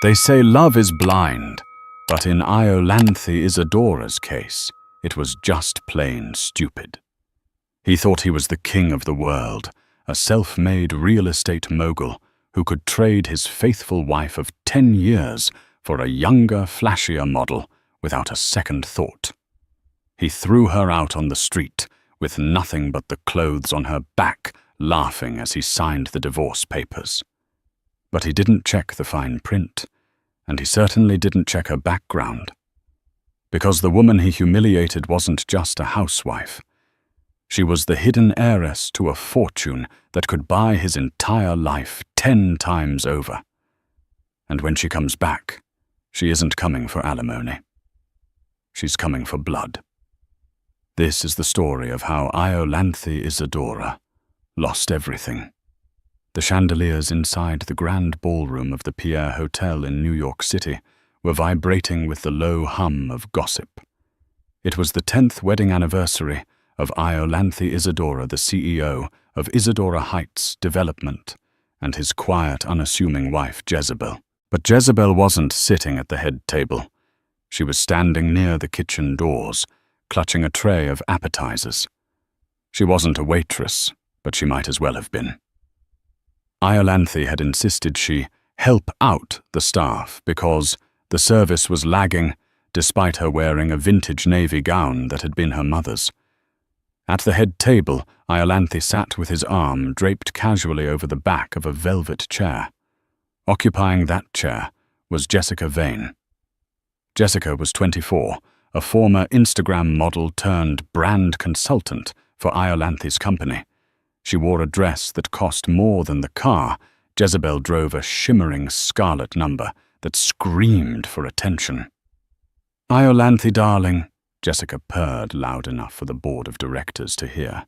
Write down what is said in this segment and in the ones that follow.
They say love is blind, but in Iolanthe Isadora's case, it was just plain stupid. He thought he was the king of the world, a self-made real estate mogul who could trade his faithful wife of 10 years for a younger, flashier model without a second thought. He threw her out on the street with nothing but the clothes on her back, laughing as he signed the divorce papers. But he didn't check the fine print, and he certainly didn't check her background. Because the woman he humiliated wasn't just a housewife. She was the hidden heiress to a fortune that could buy his entire life 10 times over. And when she comes back, she isn't coming for alimony. She's coming for blood. This is the story of how Iolanthe Isadora lost everything. The chandeliers inside the grand ballroom of the Pierre Hotel in New York City were vibrating with the low hum of gossip. It was the 10th wedding anniversary of Iolanthe Isadora, the CEO of Isadora Heights Development, and his quiet, unassuming wife Jezebel. But Jezebel wasn't sitting at the head table. She was standing near the kitchen doors, clutching a tray of appetizers. She wasn't a waitress, but she might as well have been. Iolanthe had insisted she help out the staff because the service was lagging, despite her wearing a vintage navy gown that had been her mother's. At the head table, Iolanthe sat with his arm draped casually over the back of a velvet chair. Occupying that chair was Jessica Vane. Jessica was 24, a former Instagram model turned brand consultant for Iolanthe's company. She wore a dress that cost more than the car. Jezebel drove a shimmering scarlet number that screamed for attention. "Iolanthe, darling," Jessica purred loud enough for the board of directors to hear.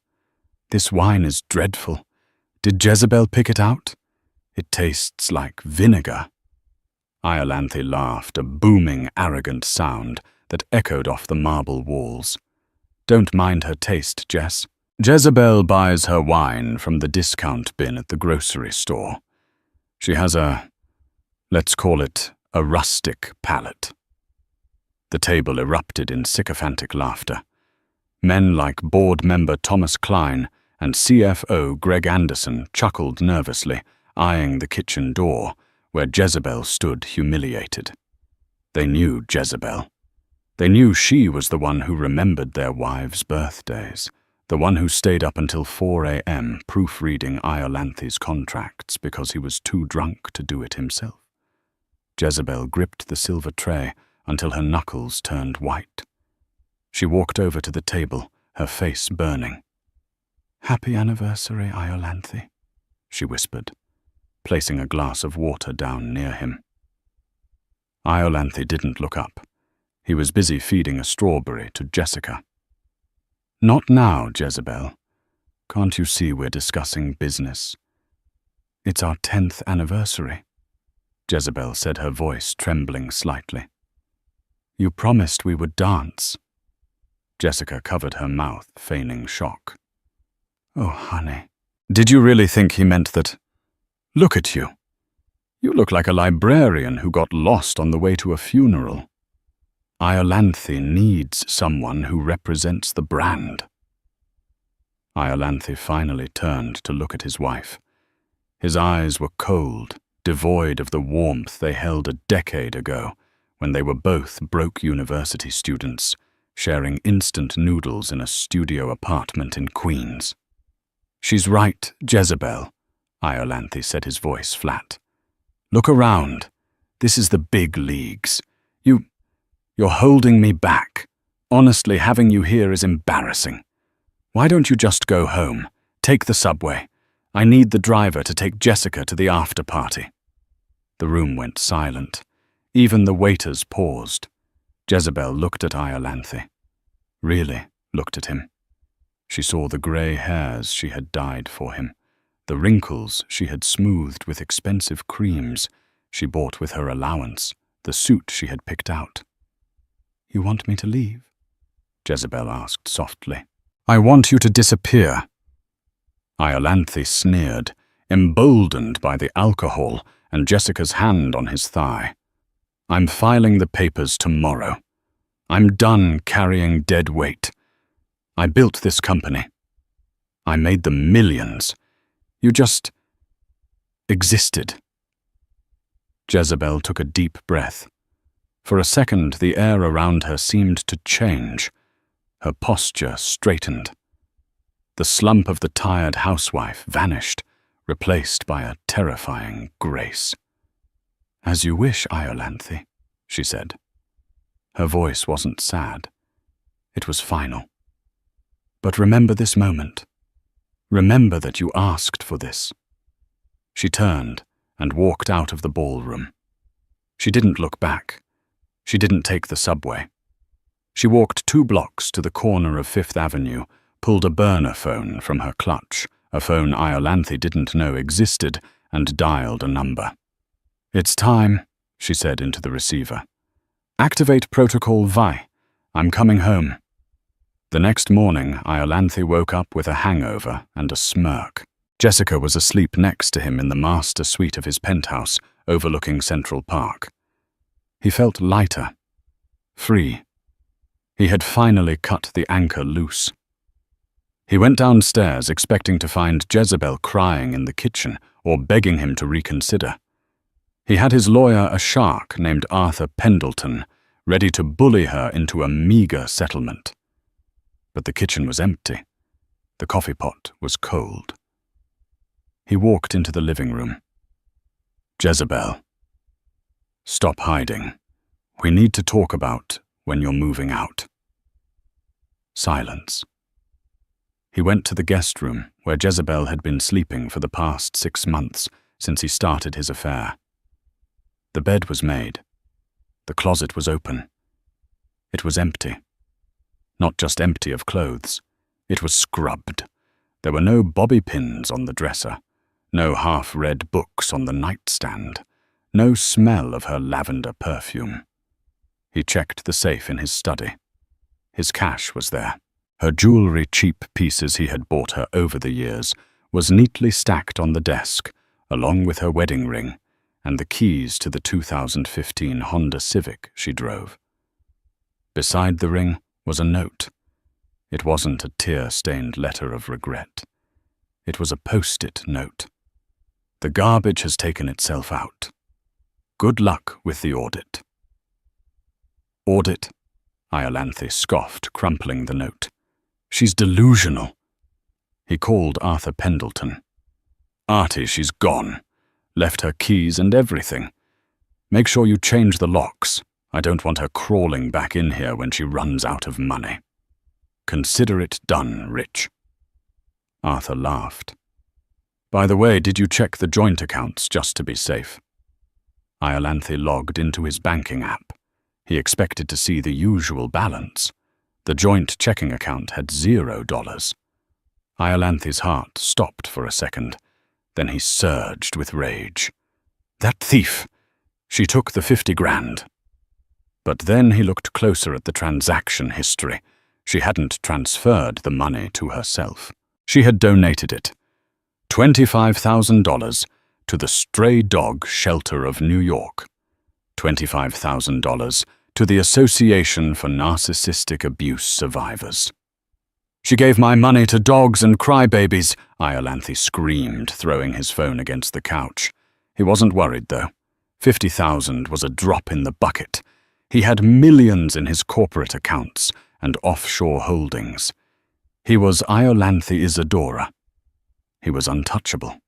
"This wine is dreadful. Did Jezebel pick it out? It tastes like vinegar." Iolanthe laughed, a booming, arrogant sound that echoed off the marble walls. "Don't mind her taste, Jess. Jezebel buys her wine from the discount bin at the grocery store. She has let's call it a rustic palate." The table erupted in sycophantic laughter. Men like board member Thomas Klein and CFO Greg Anderson chuckled nervously, eyeing the kitchen door, where Jezebel stood humiliated. They knew Jezebel. They knew she was the one who remembered their wives' birthdays. The one who stayed up until 4 a.m. proofreading Iolanthe's contracts because he was too drunk to do it himself. Jezebel gripped the silver tray until her knuckles turned white. She walked over to the table, her face burning. "Happy anniversary, Iolanthe," she whispered, placing a glass of water down near him. Iolanthe didn't look up. He was busy feeding a strawberry to Jessica. "Not now, Jezebel. Can't you see we're discussing business? It's our 10th anniversary," Jezebel said, her voice trembling slightly. "You promised we would dance." Jessica covered her mouth, feigning shock. "Oh, honey. Did you really think he meant that? Look at you. You look like a librarian who got lost on the way to a funeral. Iolanthe needs someone who represents the brand." Iolanthe finally turned to look at his wife. His eyes were cold, devoid of the warmth they held a decade ago when they were both broke university students, sharing instant noodles in a studio apartment in Queens. "She's right, Jezebel," Iolanthe said, his voice flat. "Look around. This is the big leagues. You're holding me back. Honestly, having you here is embarrassing. Why don't you just go home? Take the subway. I need the driver to take Jessica to the after party." The room went silent. Even the waiters paused. Jezebel looked at Iolanthe. Really looked at him. She saw the grey hairs she had dyed for him, the wrinkles she had smoothed with expensive creams she bought with her allowance, the suit she had picked out. "You want me to leave?" Jezebel asked softly. "I want you to disappear." Iolanthe sneered, emboldened by the alcohol and Jessica's hand on his thigh. I'm filing the papers tomorrow. I'm done carrying dead weight. I built this company. I made the millions. You just existed." Jezebel took a deep breath. For a second, the air around her seemed to change. Her posture straightened. The slump of the tired housewife vanished, replaced by a terrifying grace. "As you wish, Iolanthe," she said. Her voice wasn't sad. It was final. "But remember this moment. Remember that you asked for this." She turned and walked out of the ballroom. She didn't look back. She didn't take the subway. She walked 2 blocks to the corner of Fifth Avenue, pulled a burner phone from her clutch, a phone Iolanthe didn't know existed, and dialed a number. "It's time," she said into the receiver. "Activate Protocol Vi. I'm coming home." The next morning, Iolanthe woke up with a hangover and a smirk. Jessica was asleep next to him in the master suite of his penthouse, overlooking Central Park. He felt lighter, free. He had finally cut the anchor loose. He went downstairs expecting to find Jezebel crying in the kitchen or begging him to reconsider. He had his lawyer, a shark named Arthur Pendleton, ready to bully her into a meager settlement. But the kitchen was empty. The coffee pot was cold. He walked into the living room. "Jezebel, stop hiding. We need to talk about when you're moving out." Silence. He went to the guest room where Jezebel had been sleeping for the past 6 months since he started his affair. The bed was made. The closet was open. It was empty. Not just empty of clothes. It was scrubbed. There were no bobby pins on the dresser, no half-read books on the nightstand, no smell of her lavender perfume. He checked the safe in his study. His cash was there. Her jewelry, cheap pieces he had bought her over the years, was neatly stacked on the desk, along with her wedding ring and the keys to the 2015 Honda Civic she drove. Beside the ring was a note. It wasn't a tear-stained letter of regret. It was a post-it note. "The garbage has taken itself out. Good luck with the audit." "Audit?" Iolanthe scoffed, crumpling the note. "She's delusional." He called Arthur Pendleton. "Artie, she's gone. Left her keys and everything. Make sure you change the locks. I don't want her crawling back in here when she runs out of money. Consider it done, Rich." Arthur laughed. "By the way, did you check the joint accounts just to be safe?" Iolanthe logged into his banking app. He expected to see the usual balance. The joint checking account had $0. Iolanthe's heart stopped for a second. Then he surged with rage. That thief! She took the 50 grand. But then he looked closer at the transaction history. She hadn't transferred the money to herself. She had donated it. $25,000 to the Stray Dog Shelter of New York. $25,000 to the Association for Narcissistic Abuse Survivors. She gave my money to dogs and crybabies, Iolanthe screamed, throwing his phone against the couch. He wasn't worried, though. 50,000 was a drop in the bucket. He had millions in his corporate accounts and offshore holdings. He was Iolanthe Isadora. He was untouchable.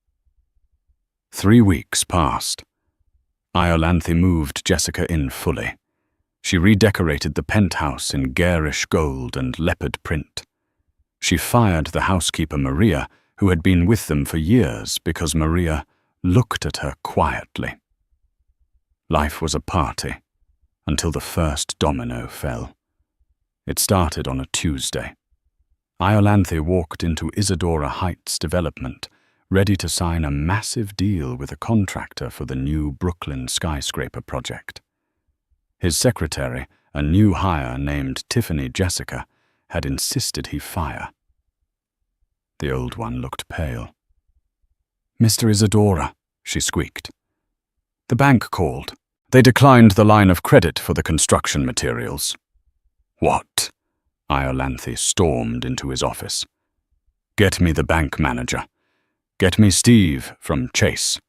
3 weeks passed. Iolanthe moved Jessica in fully. She redecorated the penthouse in garish gold and leopard print. She fired the housekeeper Maria, who had been with them for years, because Maria looked at her quietly. Life was a party, until the first domino fell. It started on a Tuesday. Iolanthe walked into Isadora Heights development, ready to sign a massive deal with a contractor for the new Brooklyn skyscraper project. His secretary, a new hire named Tiffany Jessica, had insisted he fire. The old one looked pale. "Mr. Isadora," she squeaked. "The bank called. They declined the line of credit for the construction materials. What? Iolanthe stormed into his office. Get me the bank manager. Get me Steve from Chase.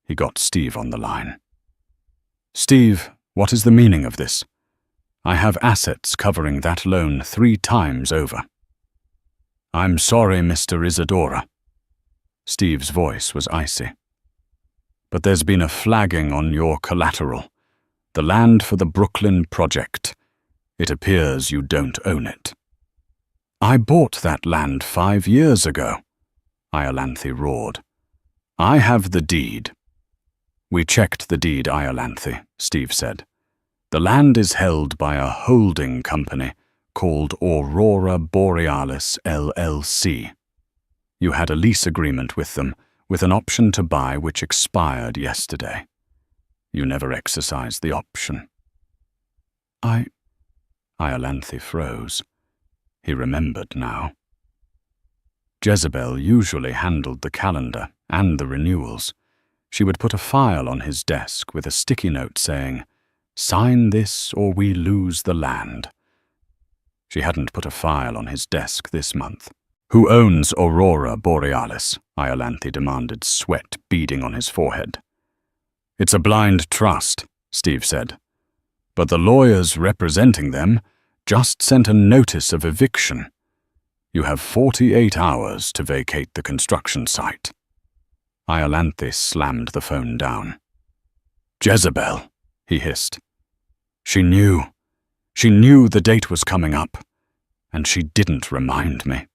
He got Steve on the line. Steve, what is the meaning of this? I have assets covering that loan 3 times over. I'm sorry, Mr. Isadora. Steve's voice was icy. But there's been a flagging on your collateral, the land for the Brooklyn project. It appears you don't own it. I bought that land 5 years ago, Iolanthe roared. I have the deed. We checked the deed, Iolanthe, Steve said. The land is held by a holding company called Aurora Borealis LLC. You had a lease agreement with them, with an option to buy which expired yesterday. You never exercised the option. Iolanthe froze. He remembered now. Jezebel usually handled the calendar and the renewals. She would put a file on his desk with a sticky note saying, "Sign this or we lose the land." She hadn't put a file on his desk this month. Who owns Aurora Borealis? Iolanthe demanded, sweat beading on his forehead. It's a blind trust, Steve said. But the lawyers representing them just sent a notice of eviction. You have 48 hours to vacate the construction site. Iolanthe slammed the phone down. Jezebel, he hissed. She knew the date was coming up, and she didn't remind me.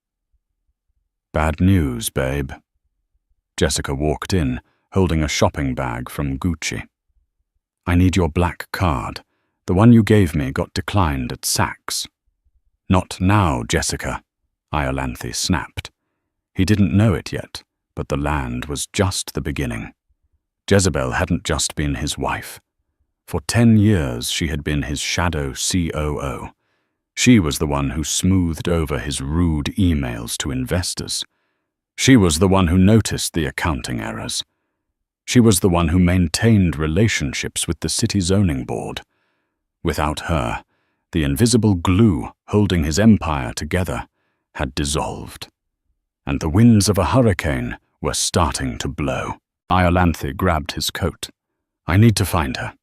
Bad news, babe. Jessica walked in, holding a shopping bag from Gucci. I need your black card. The one you gave me got declined at Saks. Not now, Jessica, Iolanthe snapped. He didn't know it yet, but the land was just the beginning. Jezebel hadn't just been his wife. For 10 years she had been his shadow COO. She was the one who smoothed over his rude emails to investors. She was the one who noticed the accounting errors. She was the one who maintained relationships with the city zoning board. Without her, the invisible glue holding his empire together had dissolved. And the winds of a hurricane were starting to blow. Iolanthe grabbed his coat. I need to find her.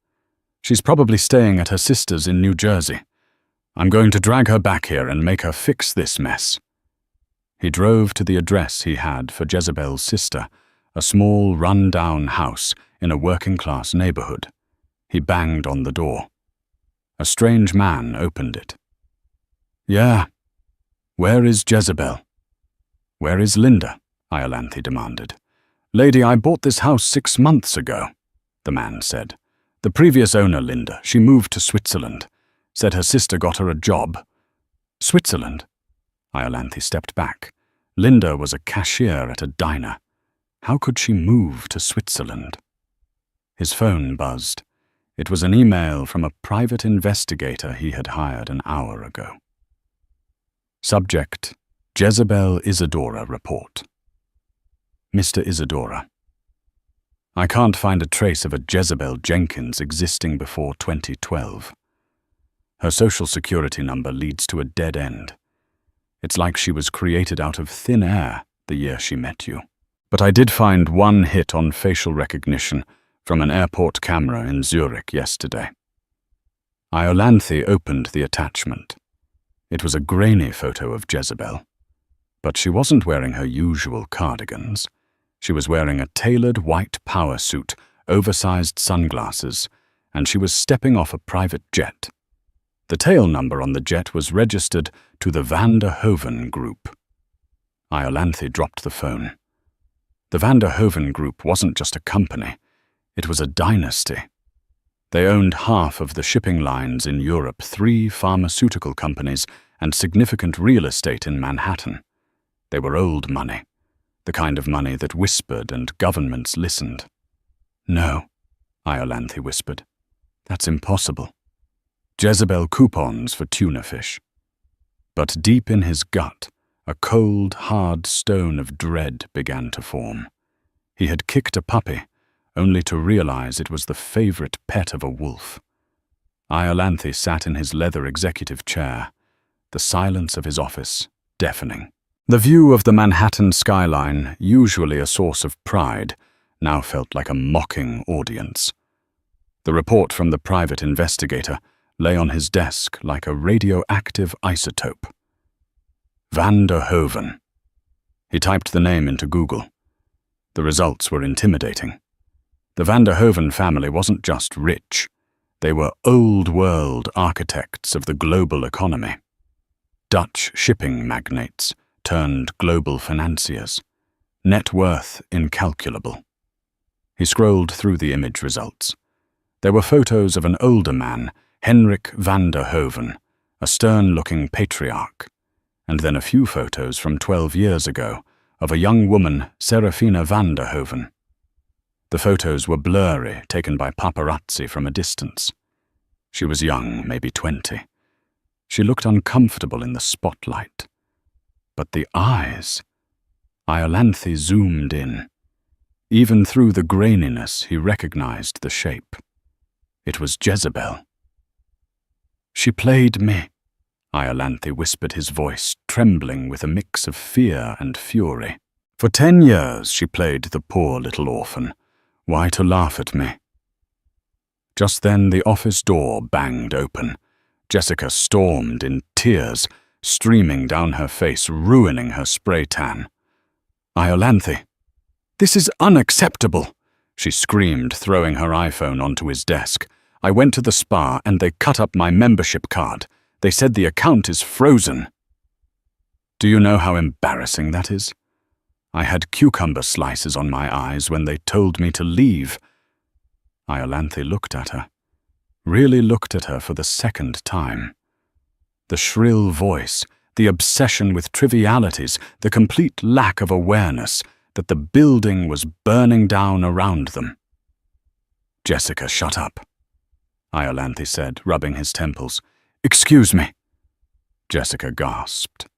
She's probably staying at her sister's in New Jersey. I'm going to drag her back here and make her fix this mess. He drove to the address he had for Jezebel's sister, a small, run-down house in a working-class neighborhood. He banged on the door. A strange man opened it. Yeah. Where is Jezebel? Where is Linda? Iolanthe demanded. Lady, I bought this house 6 months ago, the man said. The previous owner, Linda, she moved to Switzerland. Said her sister got her a job. Switzerland? Iolanthe stepped back. Linda was a cashier at a diner. How could she move to Switzerland? His phone buzzed. It was an email from a private investigator he had hired an hour ago. Subject: Jezebel Isadora report. Mr. Isadora. I can't find a trace of a Jezebel Jenkins existing before 2012. Her social security number leads to a dead end. It's like she was created out of thin air the year she met you. But I did find one hit on facial recognition from an airport camera in Zurich yesterday. Iolanthe opened the attachment. It was a grainy photo of Jezebel. But she wasn't wearing her usual cardigans. She was wearing a tailored white power suit, oversized sunglasses, and she was stepping off a private jet. The tail number on the jet was registered to the Van der Hoeven Group. Iolanthe dropped the phone. The Van der Hoeven Group wasn't just a company. It was a dynasty. They owned half of the shipping lines in Europe, 3 pharmaceutical companies, and significant real estate in Manhattan. They were old money, the kind of money that whispered and governments listened. No, Iolanthe whispered. That's impossible. Jezebel coupons for tuna fish. But deep in his gut, a cold, hard stone of dread began to form. He had kicked a puppy, only to realize it was the favorite pet of a wolf. Iolanthe sat in his leather executive chair, the silence of his office deafening. The view of the Manhattan skyline, usually a source of pride, now felt like a mocking audience. The report from the private investigator lay on his desk like a radioactive isotope. Van der Hoven. He typed the name into Google. The results were intimidating. The Van der Hoven family wasn't just rich. They were old-world architects of the global economy. Dutch shipping magnates turned global financiers. Net worth incalculable. He scrolled through the image results. There were photos of an older man, Henrik van der Hoven, a stern-looking patriarch, and then a few photos from 12 years ago of a young woman, Serafina van der Hoven. The photos were blurry, taken by paparazzi from a distance. She was young, maybe 20. She looked uncomfortable in the spotlight. But the eyes... Iolanthe zoomed in. Even through the graininess, he recognized the shape. It was Jezebel. "She played me," Iolanthe whispered, his voice trembling with a mix of fear and fury. "For 10 years she played the poor little orphan. Why to laugh at me?" Just then the office door banged open. Jessica stormed in tears, streaming down her face, ruining her spray tan. "Iolanthe, this is unacceptable," she screamed, throwing her iPhone onto his desk. "I went to the spa and they cut up my membership card. They said the account is frozen." "Do you know how embarrassing that is? I had cucumber slices on my eyes when they told me to leave." Iolanthe looked at her, really looked at her for the second time. The shrill voice, the obsession with trivialities, the complete lack of awareness that the building was burning down around them. "Jessica, shut up," Iolanthe said, rubbing his temples. "Excuse me." Jessica gasped.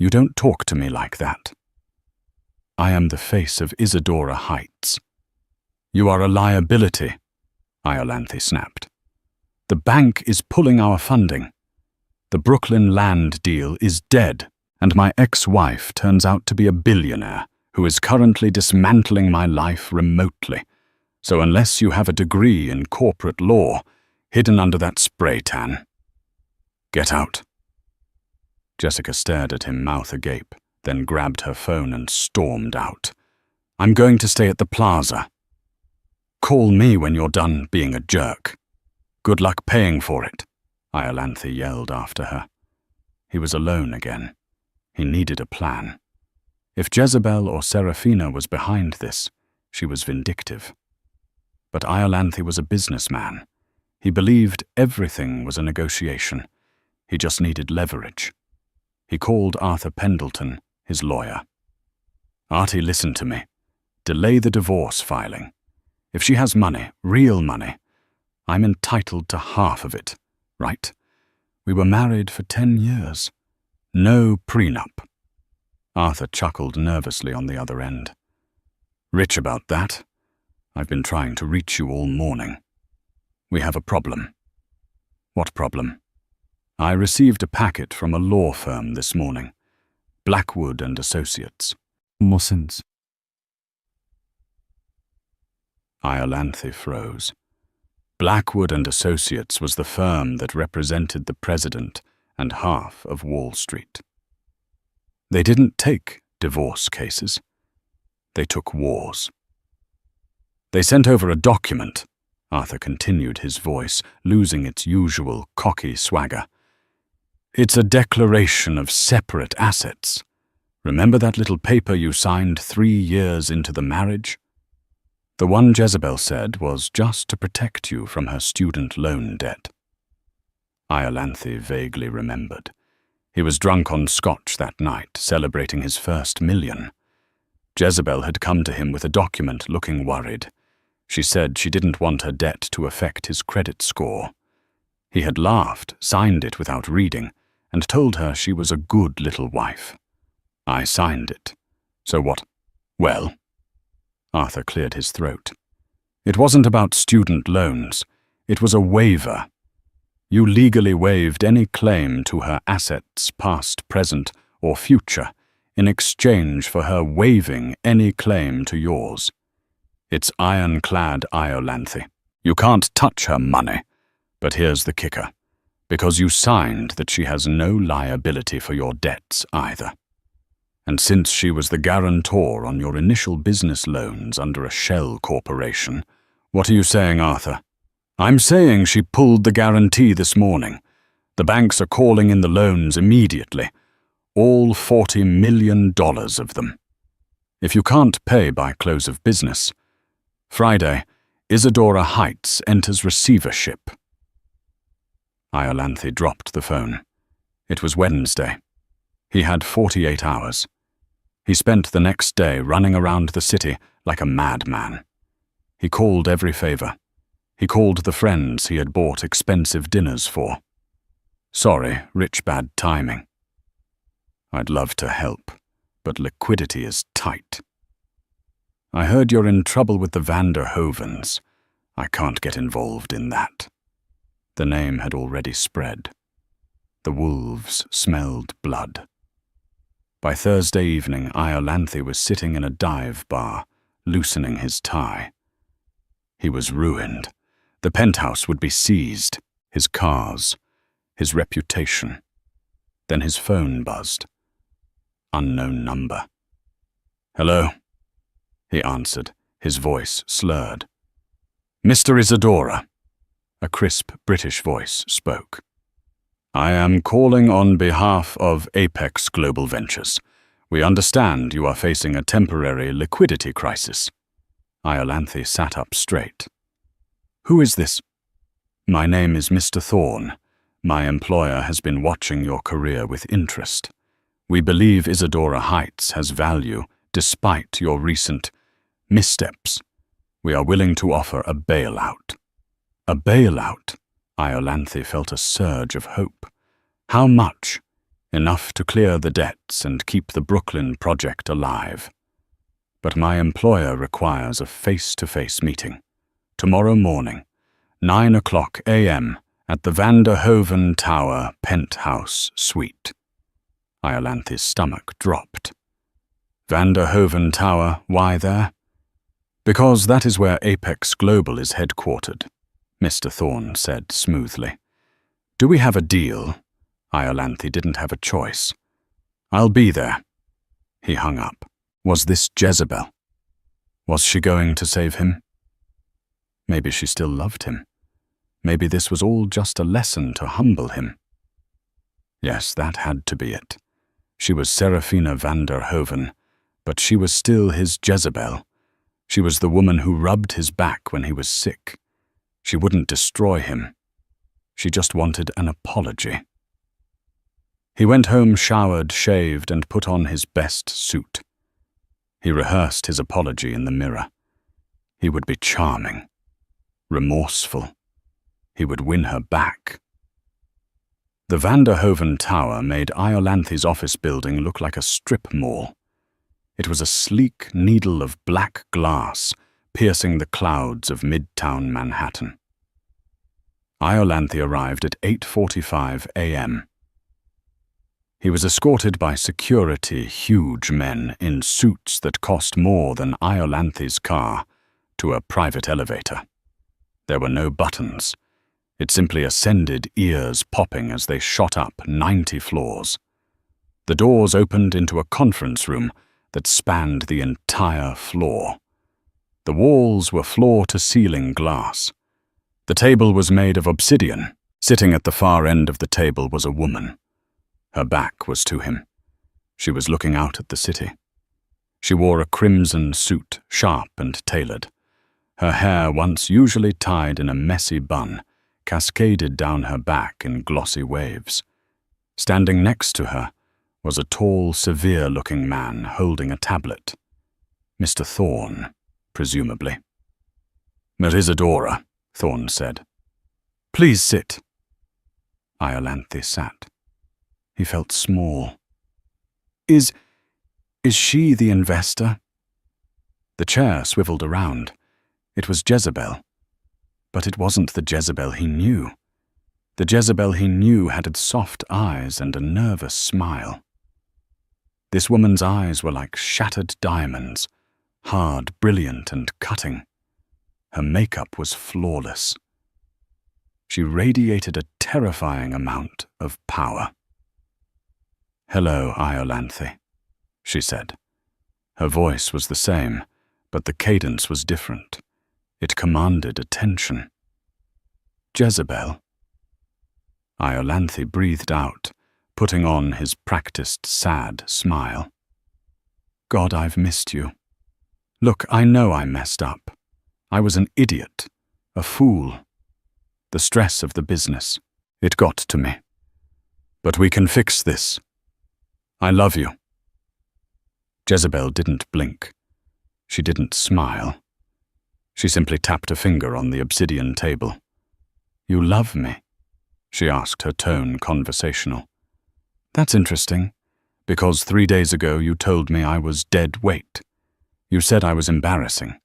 "You don't talk to me like that." "I am the face of Isadora Heights." "You are a liability," Iolanthe snapped. "The bank is pulling our funding. The Brooklyn land deal is dead, and my ex-wife turns out to be a billionaire who is currently dismantling my life remotely. So unless you have a degree in corporate law, hidden under that spray tan, get out." Jessica stared at him, mouth agape, then grabbed her phone and stormed out. "I'm going to stay at the plaza. Call me when you're done being a jerk. Good luck paying for it," Iolanthe yelled after her. He was alone again. He needed a plan. If Jezebel or Serafina was behind this, she was vindictive. But Iolanthe was a businessman. He believed everything was a negotiation. He just needed leverage. He called Arthur Pendleton, his lawyer. "Artie, listen to me. Delay the divorce filing. If she has money, real money, I'm entitled to half of it, right? We were married for 10 years. No prenup." Arthur chuckled nervously on the other end. "Rich about that? I've been trying to reach you all morning. We have a problem." "What problem?" "I received a packet from a law firm this morning. Blackwood and Associates." Mossens. Iolanthe froze. Blackwood and Associates was the firm that represented the president and half of Wall Street. They didn't take divorce cases. They took wars. "They sent over a document," Arthur continued, his voice losing its usual cocky swagger. "It's a declaration of separate assets. Remember that little paper you signed 3 years into the marriage? The one Jezebel said was just to protect you from her student loan debt." Iolanthe vaguely remembered. He was drunk on scotch that night, celebrating his first $1 million. Jezebel had come to him with a document looking worried. She said she didn't want her debt to affect his credit score. He had laughed, signed it without reading, and told her she was a good little wife. "I signed it. So what?" "Well," Arthur cleared his throat. It wasn't about student loans. It was a waiver. You legally waived any claim to her assets, past, present, or future, in exchange for her waiving any claim to yours. It's ironclad, Iolanthe. You can't touch her money. But here's the kicker. Because you signed that she has no liability for your debts either. And since she was the guarantor on your initial business loans under a shell corporation, what are you saying, Arthur? I'm saying she pulled the guarantee this morning. The banks are calling in the loans immediately. All $40 million of them. If you can't pay by close of business, Friday, Isadora Heights enters receivership. Iolanthe dropped the phone. It was Wednesday. He had 48 hours. He spent the next day running around the city like a madman. He called every favor. He called the friends he had bought expensive dinners for. Sorry, rich bad timing. I'd love to help, but liquidity is tight. I heard you're in trouble with the Van der Hovens. I can't get involved in that. The name had already spread. The wolves smelled blood. By Thursday evening, Iolanthe was sitting in a dive bar, loosening his tie. He was ruined. The penthouse would be seized, his cars, his reputation. Then his phone buzzed. Unknown number. Hello? He answered, his voice slurred. Mr. Isadora. A crisp British voice spoke. I am calling on behalf of Apex Global Ventures. We understand you are facing a temporary liquidity crisis. Iolanthe sat up straight. Who is this? My name is Mr. Thorne. My employer has been watching your career with interest. We believe Isadora Heights has value despite your recent missteps. We are willing to offer a bailout. A bailout? Iolanthe felt a surge of hope. How much? Enough to clear the debts and keep the Brooklyn project alive. But my employer requires a face-to-face meeting. Tomorrow morning, 9:00 a.m. at the Van der Hoven Tower Penthouse Suite. Iolanthe's stomach dropped. Van der Hoven Tower, why there? Because that is where Apex Global is headquartered, Mr. Thorne said smoothly. Do we have a deal? Iolanthe didn't have a choice. I'll be there. He hung up. Was this Jezebel? Was she going to save him? Maybe she still loved him. Maybe this was all just a lesson to humble him. Yes, that had to be it. She was Serafina van der Hoven, but she was still his Jezebel. She was the woman who rubbed his back when he was sick. She wouldn't destroy him. She just wanted an apology. He went home showered, shaved, and put on his best suit. He rehearsed his apology in the mirror. He would be charming, remorseful. He would win her back. The Van der Hoven Tower made Iolanthe's office building look like a strip mall. It was a sleek needle of black glass piercing the clouds of midtown Manhattan. Iolanthe arrived at 8:45 a.m. He was escorted by security, huge men in suits that cost more than Iolanthe's car, to a private elevator. There were no buttons. It simply ascended, ears popping as they shot up 90 floors. The doors opened into a conference room that spanned the entire floor. The walls were floor-to-ceiling glass. The table was made of obsidian. Sitting at the far end of the table was a woman. Her back was to him. She was looking out at the city. She wore a crimson suit, sharp and tailored. Her hair, once usually tied in a messy bun, cascaded down her back in glossy waves. Standing next to her was a tall, severe-looking man holding a tablet. Mr. Thorne, presumably. Miss Isadora, Thorne said. Please sit. Iolanthe sat. He felt small. Is she the investor? The chair swiveled around. It was Jezebel. But it wasn't the Jezebel he knew. The Jezebel he knew had soft eyes and a nervous smile. This woman's eyes were like shattered diamonds, hard, brilliant, and cutting. Her makeup was flawless. She radiated a terrifying amount of power. "Hello, Iolanthe," she said. Her voice was the same, but the cadence was different. It commanded attention. "Jezebel." Iolanthe breathed out, putting on his practiced sad smile. "God, I've missed you. Look, I know I messed up. I was an idiot, a fool. The stress of the business, it got to me. But we can fix this. I love you." Jezebel didn't blink. She didn't smile. She simply tapped a finger on the obsidian table. "You love me?" she asked, her tone conversational. "That's interesting, because 3 days ago you told me I was dead weight. You said I was embarrassing.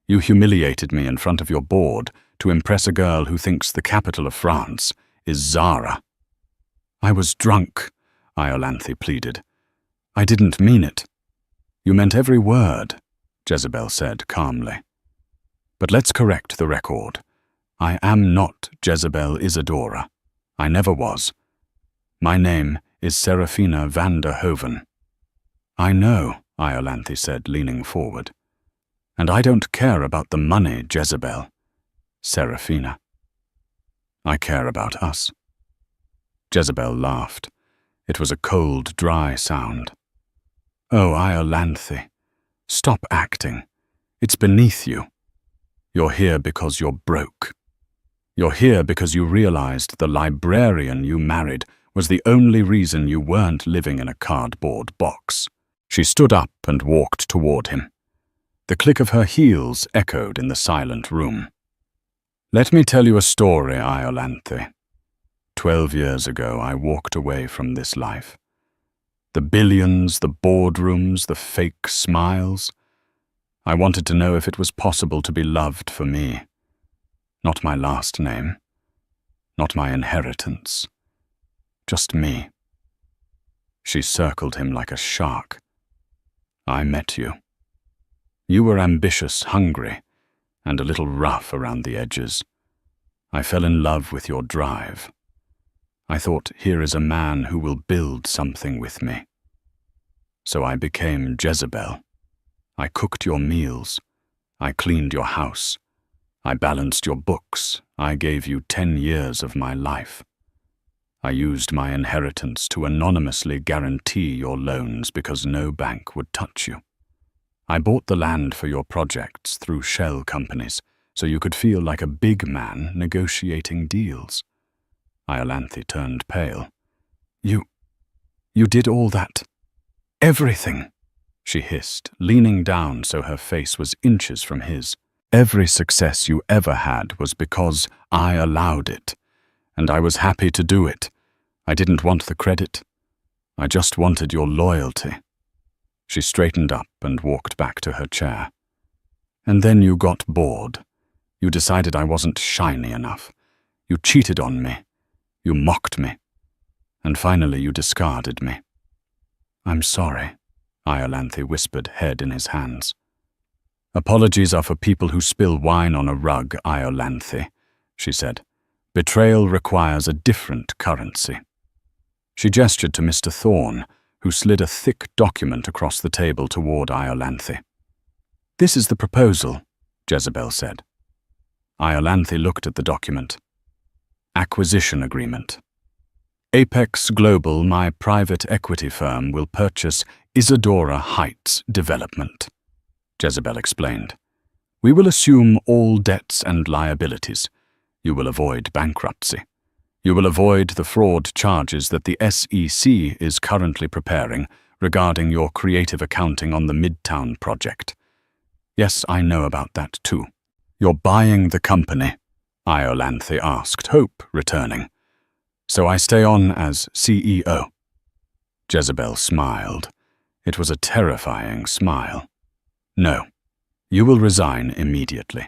You humiliated me in front of your board to impress a girl who thinks the capital of France is Zara." "I was drunk," Iolanthe pleaded. "I didn't mean it." "You meant every word," Jezebel said calmly. "But let's correct the record. I am not Jezebel Isadora. I never was. My name is Serafina van der Hoven." "I know," Iolanthe said, leaning forward. "And I don't care about the money, Jezebel. Serafina. I care about us." Jezebel laughed. It was a cold, dry sound. "Oh, Iolanthe, stop acting. It's beneath you. You're here because you're broke. You're here because you realized the librarian you married was the only reason you weren't living in a cardboard box." She stood up and walked toward him. The click of her heels echoed in the silent room. "Let me tell you a story, Iolanthe. 12 years ago, I walked away from this life. The billions, the boardrooms, the fake smiles. I wanted to know if it was possible to be loved for me. Not my last name. Not my inheritance. Just me." She circled him like a shark. "I met you. You were ambitious, hungry, and a little rough around the edges. I fell in love with your drive. I thought, here is a man who will build something with me. So I became Jezebel. I cooked your meals. I cleaned your house. I balanced your books. I gave you 10 years of my life. I used my inheritance to anonymously guarantee your loans because no bank would touch you. I bought the land for your projects through shell companies so you could feel like a big man negotiating deals." Iolanthe turned pale. You did all that? Everything?" she hissed, leaning down so her face was inches from his. "Every success you ever had was because I allowed it, and I was happy to do it. I didn't want the credit. I just wanted your loyalty." She straightened up and walked back to her chair. "And then you got bored. You decided I wasn't shiny enough. You cheated on me. You mocked me. And finally you discarded me." "I'm sorry," Iolanthe whispered, head in his hands. "Apologies are for people who spill wine on a rug, Iolanthe," she said. "Betrayal requires a different currency." She gestured to Mr. Thorne, who slid a thick document across the table toward Iolanthe. "This is the proposal," Jezebel said. Iolanthe looked at the document. "Acquisition agreement. Apex Global, my private equity firm, will purchase Isadora Heights Development," Jezebel explained. "We will assume all debts and liabilities. You will avoid bankruptcy. You will avoid the fraud charges that the SEC is currently preparing regarding your creative accounting on the Midtown project. Yes, I know about that too." "You're buying the company?" Iolanthe asked, hope returning. "So I stay on as CEO?" Jezebel smiled. It was a terrifying smile. "No, you will resign immediately."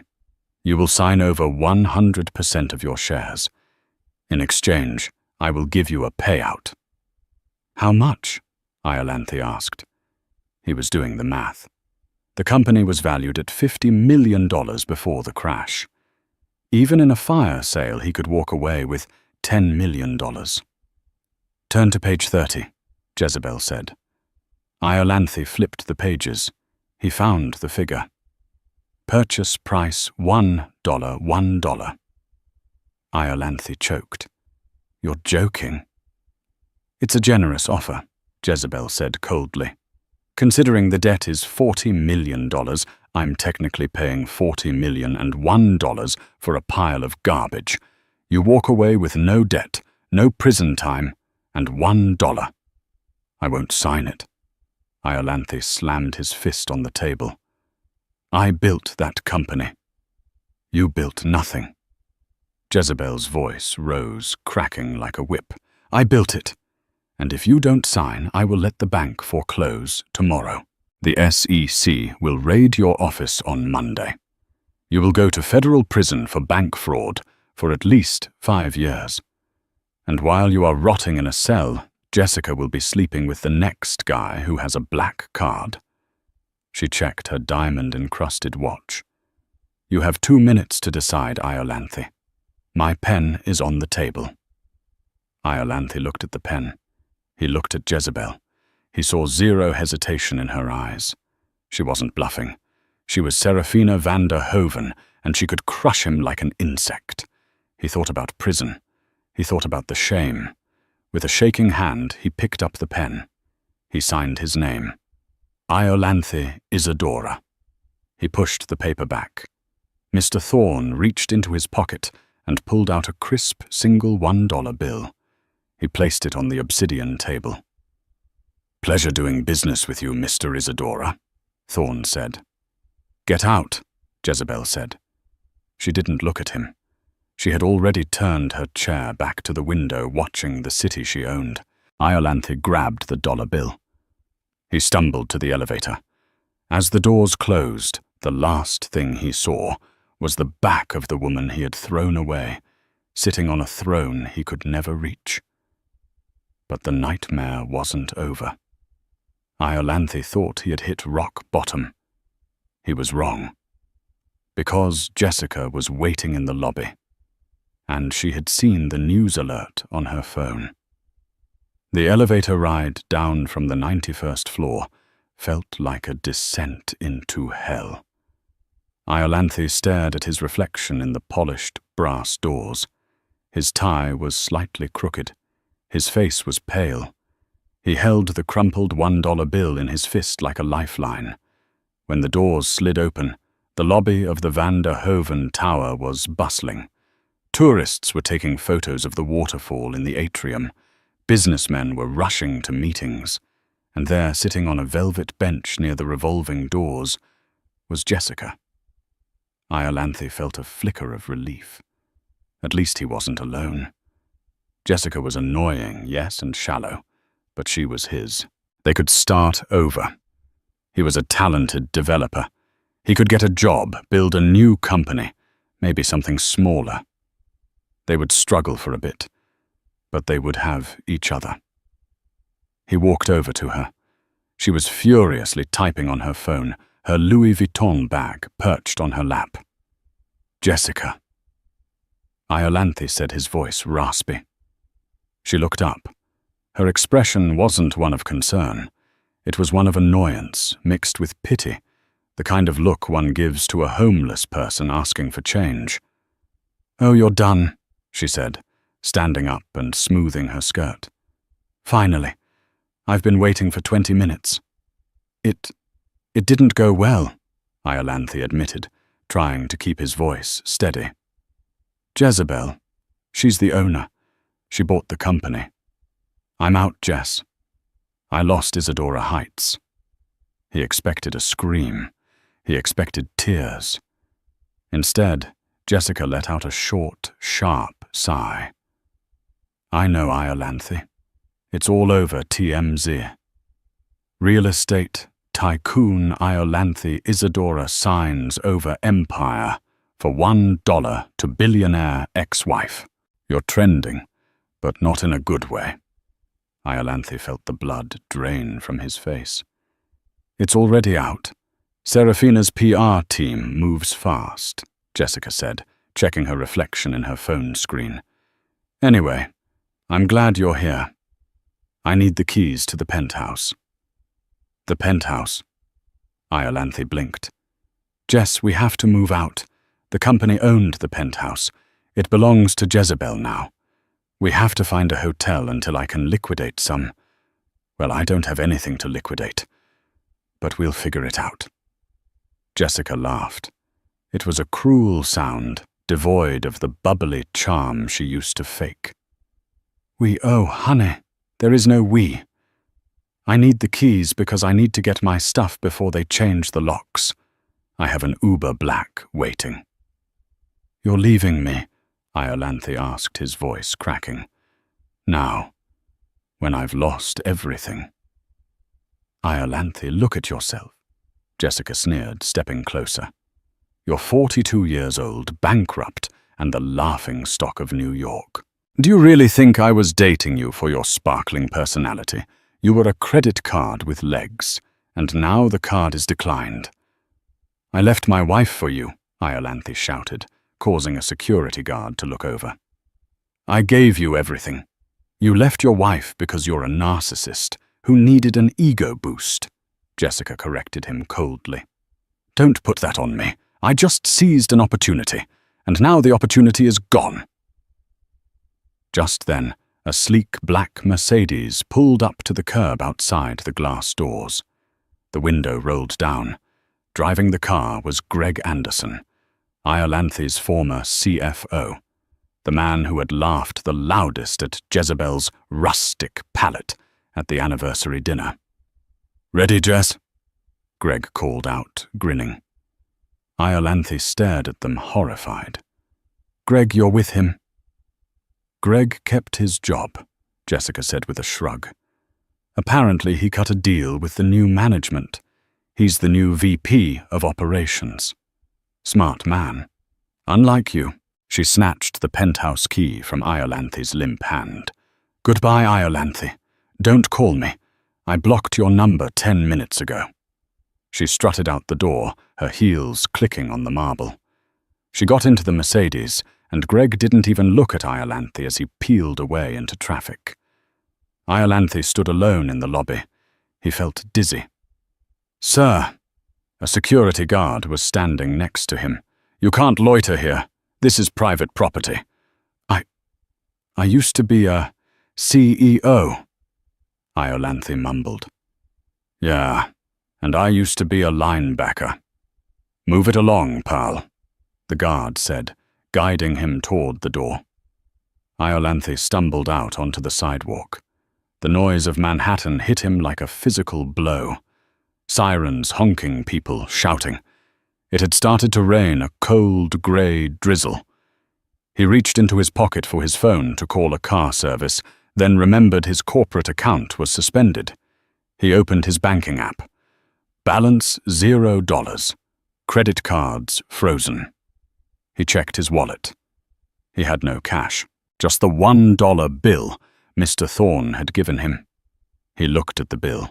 You will sign over 100% of your shares. In exchange, I will give you a payout." "How much?" Iolanthe asked. He was doing the math. The company was valued at $50 million before the crash. Even in a fire sale, he could walk away with $10 million. "Turn to page 30, Jezebel said. Iolanthe flipped the pages. He found the figure. Purchase price $1. Iolanthe choked. "You're joking." "It's a generous offer," Jezebel said coldly. "Considering the debt is $40 million, I'm technically paying $40,001 for a pile of garbage. You walk away with no debt, no prison time, and $1. I won't sign it." Iolanthe slammed his fist on the table. "I built that company. You built nothing." Jezebel's voice rose, cracking like a whip. "I built it. And if you don't sign, I will let the bank foreclose tomorrow. The SEC will raid your office on Monday. You will go to federal prison for bank fraud for at least 5 years. And while you are rotting in a cell, Jessica will be sleeping with the next guy who has a black card." She checked her diamond-encrusted watch. "You have 2 minutes to decide, Iolanthe. My pen is on the table." Iolanthe looked at the pen. He looked at Jezebel. He saw zero hesitation in her eyes. She wasn't bluffing. She was Serafina van der Hoven, and she could crush him like an insect. He thought about prison. He thought about the shame. With a shaking hand, he picked up the pen. He signed his name. Iolanthe Isadora. He pushed the paper back. Mr. Thorne reached into his pocket and pulled out a crisp single $1 bill. He placed it on the obsidian table. "Pleasure doing business with you, Mr. Isadora," Thorne said. "Get out," Jezebel said. She didn't look at him. She had already turned her chair back to the window, watching the city she owned. Iolanthe grabbed the dollar bill. He stumbled to the elevator. As the doors closed, the last thing he saw was the back of the woman he had thrown away, sitting on a throne he could never reach. But the nightmare wasn't over. Iolanthe thought he had hit rock bottom. He was wrong. Because Jessica was waiting in the lobby, and she had seen the news alert on her phone. The elevator ride down from the 91st floor felt like a descent into hell. Iolanthe stared at his reflection in the polished brass doors. His tie was slightly crooked. His face was pale. He held the crumpled $1 bill in his fist like a lifeline. When the doors slid open, the lobby of the Van der Hoven Tower was bustling. Tourists were taking photos of the waterfall in the atrium. Businessmen were rushing to meetings. And there, sitting on a velvet bench near the revolving doors, was Jessica. Iolanthe felt a flicker of relief. At least he wasn't alone. Jessica was annoying, yes, and shallow, but she was his. They could start over. He was a talented developer. He could get a job, build a new company, maybe something smaller. They would struggle for a bit, but they would have each other. He walked over to her. She was furiously typing on her phone, her Louis Vuitton bag perched on her lap. "Jessica." Iolanthe said, his voice raspy. She looked up. Her expression wasn't one of concern. It was one of annoyance, mixed with pity, the kind of look one gives to a homeless person asking for change. "Oh, you're done," she said, standing up and smoothing her skirt. "Finally. I've been waiting for 20 minutes. It didn't go well," Iolanthe admitted, trying to keep his voice steady. "Jezebel. She's the owner. She bought the company. I'm out, Jess. I lost Isadora Heights." He expected a scream. He expected tears. Instead, Jessica let out a short, sharp sigh. "I know, Iolanthe. It's all over TMZ. Real estate tycoon Iolanthe Isadora signs over empire For $1 to billionaire ex-wife. You're trending, but not in a good way. Iolanthe felt the blood drain from his face. It's already out. Serafina's PR team moves fast, Jessica said, checking her reflection in her phone screen. Anyway, I'm glad you're here. I need the keys to the penthouse. The penthouse? Iolanthe blinked. Jess, we have to move out. The company owned the penthouse. It belongs to Jezebel now. We have to find a hotel until I can liquidate some. Well, I don't have anything to liquidate. But we'll figure it out. Jessica laughed. It was a cruel sound, devoid of the bubbly charm she used to fake. Oh, honey, there is no we. I need the keys because I need to get my stuff before they change the locks. I have an Uber Black waiting. You're leaving me? Iolanthe asked, his voice cracking. Now, when I've lost everything. Iolanthe, look at yourself, Jessica sneered, stepping closer. You're 42 years old, bankrupt, and the laughingstock of New York. Do you really think I was dating you for your sparkling personality? You were a credit card with legs, and now the card is declined. I left my wife for you, Iolanthe shouted, causing a security guard to look over. I gave you everything. You left your wife because you're a narcissist who needed an ego boost, Jessica corrected him coldly. Don't put that on me. I just seized an opportunity, and now the opportunity is gone. Just then, a sleek black Mercedes pulled up to the curb outside the glass doors. The window rolled down. Driving the car was Greg Anderson, Iolanthe's former CFO, the man who had laughed the loudest at Jezebel's rustic palate at the anniversary dinner. Ready, Jess? Greg called out, grinning. Iolanthe stared at them, horrified. Greg, you're with him. Greg kept his job, Jessica said with a shrug. Apparently he cut a deal with the new management. He's the new VP of operations. Smart man. Unlike you. She snatched the penthouse key from Iolanthe's limp hand. Goodbye, Iolanthe. Don't call me. I blocked your number 10 minutes ago. She strutted out the door, her heels clicking on the marble. She got into the Mercedes, and Greg didn't even look at Iolanthe as he peeled away into traffic. Iolanthe stood alone in the lobby. He felt dizzy. Sir, a security guard was standing next to him. You can't loiter here. This is private property. I used to be a CEO, Iolanthe mumbled. Yeah, and I used to be a linebacker. Move it along, pal, the guard said, guiding him toward the door. Iolanthe stumbled out onto the sidewalk. The noise of Manhattan hit him like a physical blow. Sirens honking, people shouting. It had started to rain, a cold, grey drizzle. He reached into his pocket for his phone to call a car service, then remembered his corporate account was suspended. He opened his banking app. Balance $0. Credit cards frozen. He checked his wallet. He had no cash, just the $1 bill Mr. Thorne had given him. He looked at the bill.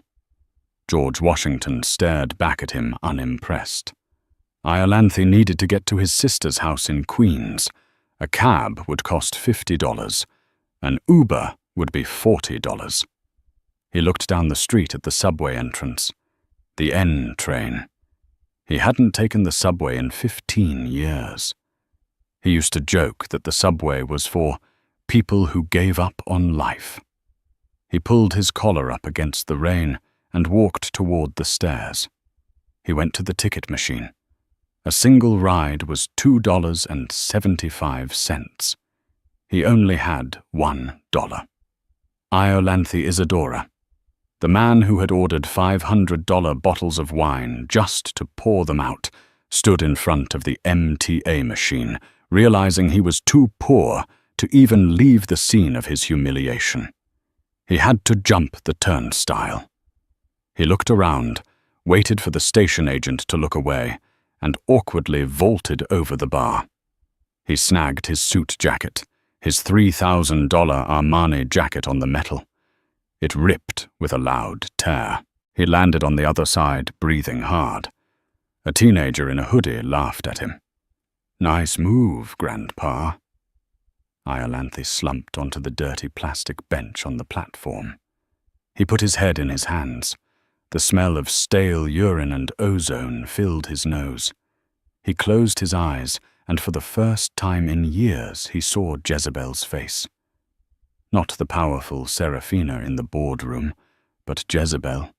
George Washington stared back at him unimpressed. Iolanthe needed to get to his sister's house in Queens. A cab would cost $50. An Uber would be $40. He looked down the street at the subway entrance. The N train. He hadn't taken the subway in 15 years. He used to joke that the subway was for people who gave up on life. He pulled his collar up against the rain and walked toward the stairs. He went to the ticket machine. A single ride was $2.75. He only had $1. Iolanthe Isadora, the man who had ordered $500 bottles of wine just to pour them out, stood in front of the MTA machine, realizing he was too poor to even leave the scene of his humiliation. He had to jump the turnstile. He looked around, waited for the station agent to look away, and awkwardly vaulted over the bar. He snagged his suit jacket, his $3,000 Armani jacket on the metal. It ripped with a loud tear. He landed on the other side, breathing hard. A teenager in a hoodie laughed at him. "Nice move, Grandpa." Iolanthe slumped onto the dirty plastic bench on the platform. He put his head in his hands. The smell of stale urine and ozone filled his nose. He closed his eyes, and for the first time in years he saw Jezebel's face. Not the powerful Seraphina in the boardroom, but Jezebel.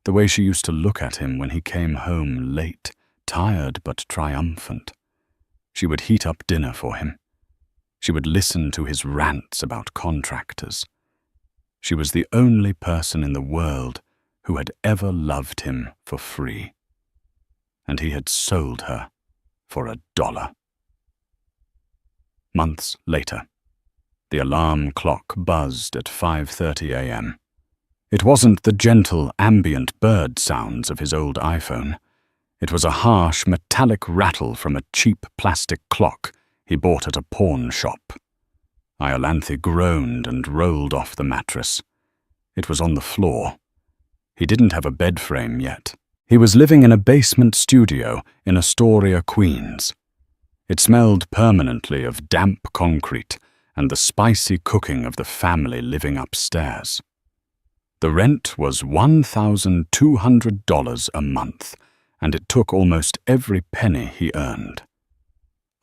The way she used to look at him when he came home late, tired but triumphant. She would heat up dinner for him. She would listen to his rants about contractors. She was the only person in the world who had ever loved him for free. And he had sold her for $1. Months later, the alarm clock buzzed at 5:30 a.m. It wasn't the gentle, ambient bird sounds of his old iPhone. It was a harsh, metallic rattle from a cheap plastic clock he bought at a pawn shop. Iolanthe groaned and rolled off the mattress. It was on the floor. He didn't have a bed frame yet. He was living in a basement studio in Astoria, Queens. It smelled permanently of damp concrete and the spicy cooking of the family living upstairs. The rent was $1,200 a month, and it took almost every penny he earned.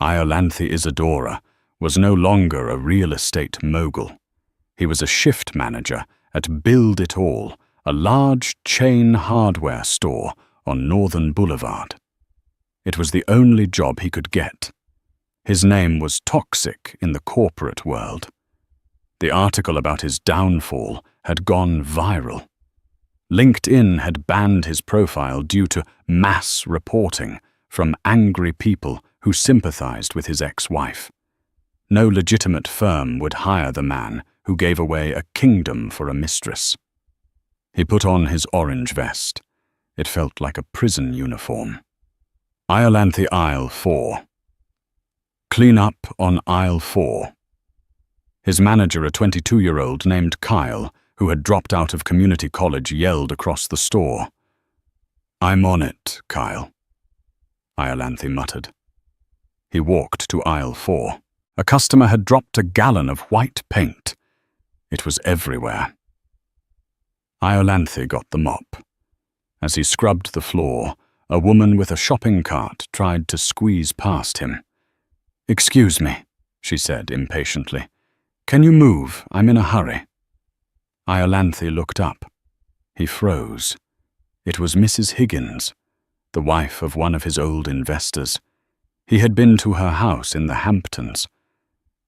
Iolanthe Isadora was no longer a real estate mogul. He was a shift manager at Build It All, a large chain hardware store on Northern Boulevard. It was the only job he could get. His name was toxic in the corporate world. The article about his downfall had gone viral. LinkedIn had banned his profile due to mass reporting from angry people who sympathized with his ex-wife. No legitimate firm would hire the man who gave away a kingdom for a mistress. He put on his orange vest. It felt like a prison uniform. Iolanthe Aisle 4. Clean up on Aisle 4. His manager, a 22-year-old named Kyle, who had dropped out of community college, yelled across the store. "I'm on it, Kyle," Iolanthe muttered. He walked to Aisle 4. A customer had dropped a gallon of white paint. It was everywhere. Iolanthe got the mop. As he scrubbed the floor, a woman with a shopping cart tried to squeeze past him. "Excuse me," she said impatiently. "Can you move? I'm in a hurry." Iolanthe looked up. He froze. It was Mrs. Higgins, the wife of one of his old investors. He had been to her house in the Hamptons.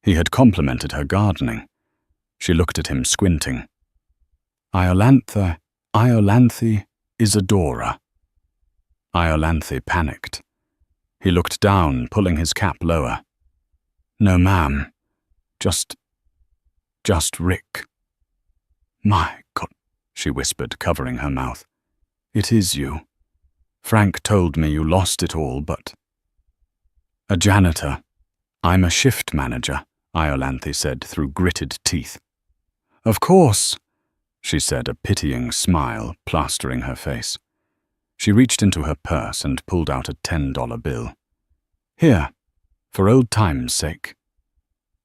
He had complimented her gardening. She looked at him, squinting. Iolanthe Isadora." Iolanthe panicked. He looked down, pulling his cap lower. "No, ma'am. Just Rick." "My God," she whispered, covering her mouth. "It is you. Frank told me you lost it all, but—" "A janitor. I'm a shift manager," Iolanthe said through gritted teeth. "Of course," she said, a pitying smile plastering her face. She reached into her purse and pulled out a $10 bill. "Here, for old time's sake.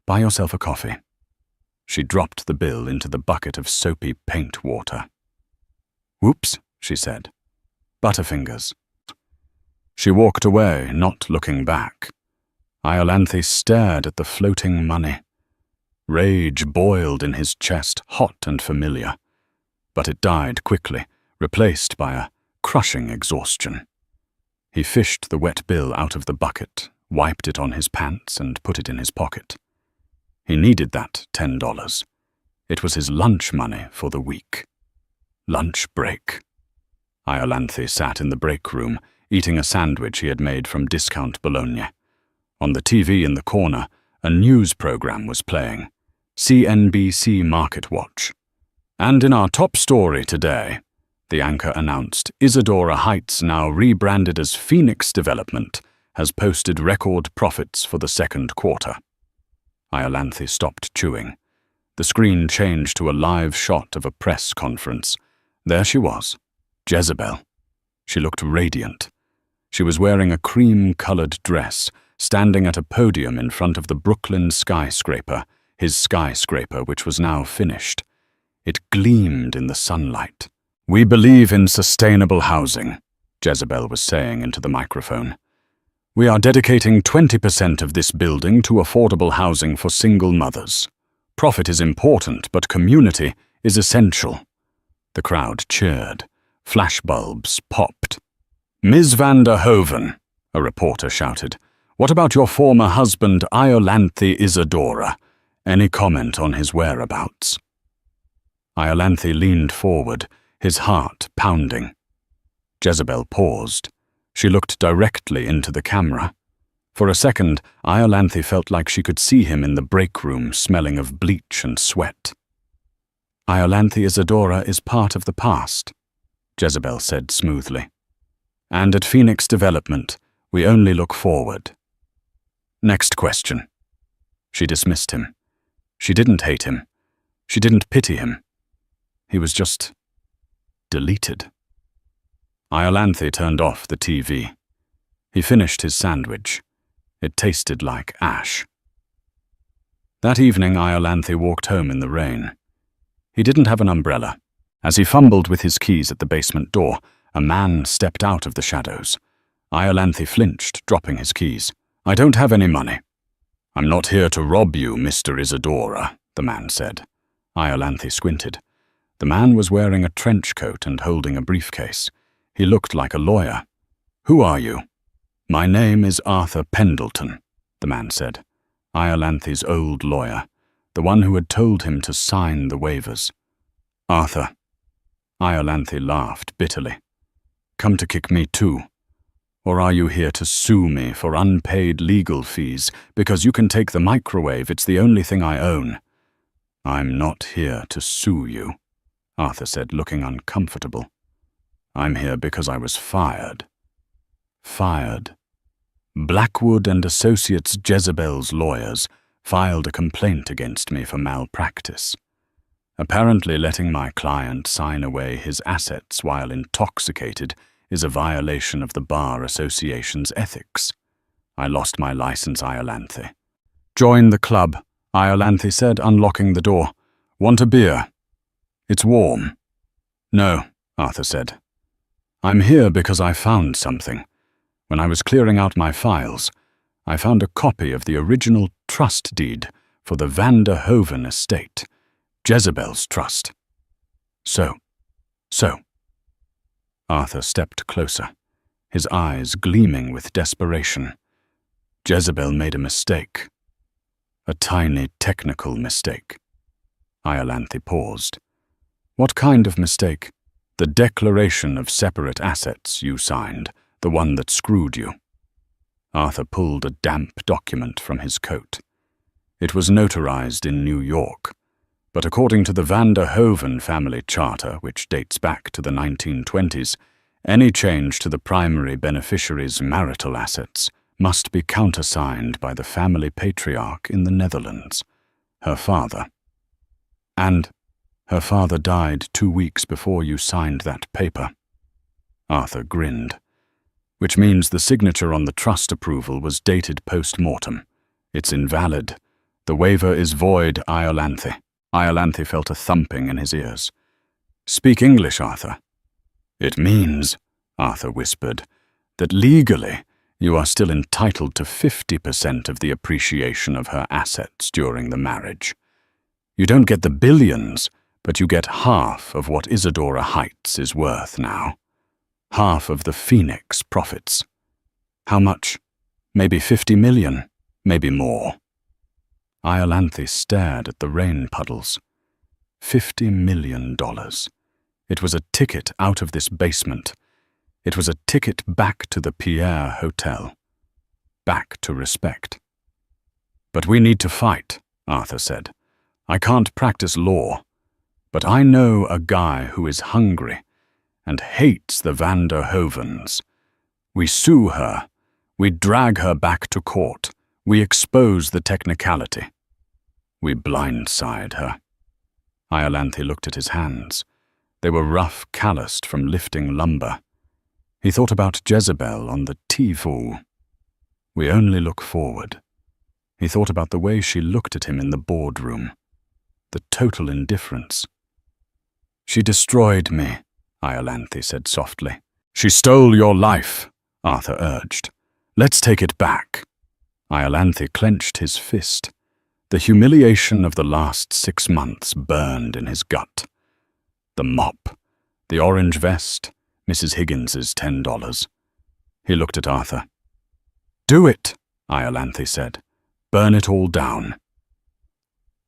Buy yourself a coffee." She dropped the bill into the bucket of soapy paint water. "Whoops," she said. "Butterfingers." She walked away, not looking back. Iolanthe stared at the floating money. Rage boiled in his chest, hot and familiar. But it died quickly, replaced by a crushing exhaustion. He fished the wet bill out of the bucket, wiped it on his pants, and put it in his pocket. He needed that $10. It was his lunch money for the week. Lunch break. Iolanthe sat in the break room, eating a sandwich he had made from discount bologna. On the TV in the corner, a news program was playing, CNBC Market Watch. And in our top story today, the anchor announced. Isadora Heights, now rebranded as Phoenix Development, has posted record profits for the second quarter. Iolanthe stopped chewing. The screen changed to a live shot of a press conference. There she was, Jezebel. She looked radiant. She was wearing a cream-colored dress, standing at a podium in front of the Brooklyn skyscraper, his skyscraper which was now finished. It gleamed in the sunlight. "We believe in sustainable housing," Jezebel was saying into the microphone. "We are dedicating 20% of this building to affordable housing for single mothers. Profit is important, but community is essential." The crowd cheered. Flashbulbs popped. "Ms. van der Hoven," a reporter shouted, "what about your former husband, Iolanthe Isadora? Any comment on his whereabouts?" Iolanthe leaned forward, his heart pounding. Jezebel paused. She looked directly into the camera. For a second, Iolanthe felt like she could see him in the break room smelling of bleach and sweat. "Iolanthe Isadora is part of the past," Jezebel said smoothly. "And at Phoenix Development, we only look forward." "Next question." She dismissed him. She didn't hate him. She didn't pity him. He was just deleted. Iolanthe turned off the TV. He finished his sandwich. It tasted like ash. That evening, Iolanthe walked home in the rain. He didn't have an umbrella. As he fumbled with his keys at the basement door, a man stepped out of the shadows. Iolanthe flinched, dropping his keys. "I don't have any money." "I'm not here to rob you, Mr. Isadora," the man said. Iolanthe squinted. The man was wearing a trench coat and holding a briefcase. He looked like a lawyer. "Who are you?" "My name is Arthur Pendleton," the man said. Iolanthe's old lawyer, the one who had told him to sign the waivers. "Arthur." Iolanthe laughed bitterly. "Come to kick me too? Or are you here to sue me for unpaid legal fees because you can take the microwave, it's the only thing I own?" "I'm not here to sue you," Arthur said, looking uncomfortable. "I'm here because I was fired." Fired. Blackwood and Associates Jezebel's lawyers filed a complaint against me for malpractice. Apparently letting my client sign away his assets while intoxicated is a violation of the Bar Association's ethics. I lost my license, Iolanthe. "Join the club," Iolanthe said, unlocking the door. "Want a beer?" "It's warm." "No," Arthur said. "I'm here because I found something. When I was clearing out my files, I found a copy of the original trust deed for the Van der Hoven estate, Jezebel's trust. So. Arthur stepped closer, his eyes gleaming with desperation. Jezebel made a mistake. A tiny technical mistake. Iolanthe paused. "What kind of mistake?" "The declaration of separate assets you signed, the one that screwed you." Arthur pulled a damp document from his coat. It was notarized in New York, but according to the Van der Hoven family charter, which dates back to the 1920s, any change to the primary beneficiary's marital assets must be countersigned by the family patriarch in the Netherlands, her father. "And her father died 2 weeks before you signed that paper." Arthur grinned. "Which means the signature on the trust approval was dated post-mortem. It's invalid. The waiver is void, Iolanthe." Iolanthe felt a thumping in his ears. "Speak English, Arthur." "It means," Arthur whispered, "that legally you are still entitled to 50% of the appreciation of her assets during the marriage. You don't get the billions, but you get half of what Isadora Heights is worth now. Half of the Phoenix profits. How much? Maybe 50 million, maybe more." Iolanthe stared at the rain puddles. $50 million. It was a ticket out of this basement. It was a ticket back to the Pierre Hotel. Back to respect. "But we need to fight," Arthur said. "I can't practice law, but I know a guy who is hungry, and hates the Van der Hovens. We sue her. We drag her back to court. We expose the technicality. We blindside her." Iolanthe looked at his hands. They were rough, calloused from lifting lumber. He thought about Jezebel on the Tifu. We only look forward. He thought about the way she looked at him in the boardroom. The total indifference. "She destroyed me," Iolanthe said softly. "She stole your life," Arthur urged. "Let's take it back." Iolanthe clenched his fist. The humiliation of the last 6 months burned in his gut. The mop, the orange vest, Mrs. Higgins's $10. He looked at Arthur. "Do it," Iolanthe said. "Burn it all down."